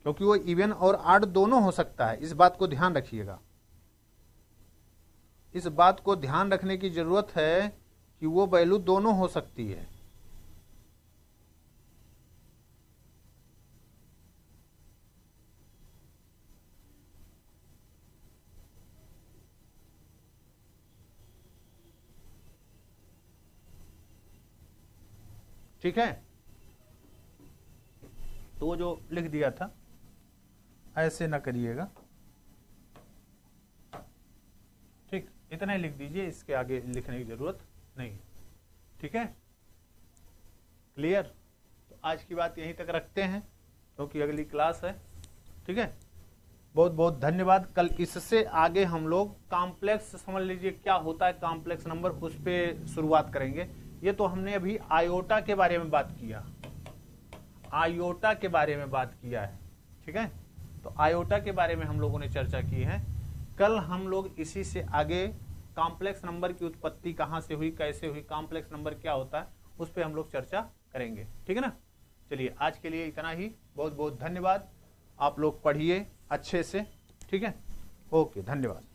क्योंकि वो इवन और ऑड दोनों हो सकता है, इस बात को ध्यान रखिएगा। इस बात को ध्यान रखने की जरूरत है कि वो वैल्यू दोनों हो सकती है। ठीक है, तो वो जो लिख दिया था ऐसे ना करिएगा, ठीक, इतना ही लिख दीजिए, इसके आगे लिखने की जरूरत नहीं, ठीक है, क्लियर। तो आज की बात यहीं तक रखते हैं, क्योंकि अगली क्लास है, ठीक है। बहुत बहुत धन्यवाद। कल इससे आगे हम लोग कॉम्प्लेक्स, समझ लीजिए क्या होता है कॉम्प्लेक्स नंबर, उस पर शुरुआत करेंगे। ये तो हमने अभी आयोटा के बारे में बात किया, आयोटा के बारे में बात किया है, ठीक है। तो आयोटा के बारे में हम लोगों ने चर्चा की है। कल हम लोग इसी से आगे कॉम्प्लेक्स नंबर की उत्पत्ति कहां से हुई, कैसे हुई, कॉम्प्लेक्स नंबर क्या होता है, उस पर हम लोग चर्चा करेंगे, ठीक है ना। चलिए आज के लिए इतना ही, बहुत बहुत धन्यवाद। आप लोग पढ़िए अच्छे से, ठीक है, ओके, धन्यवाद।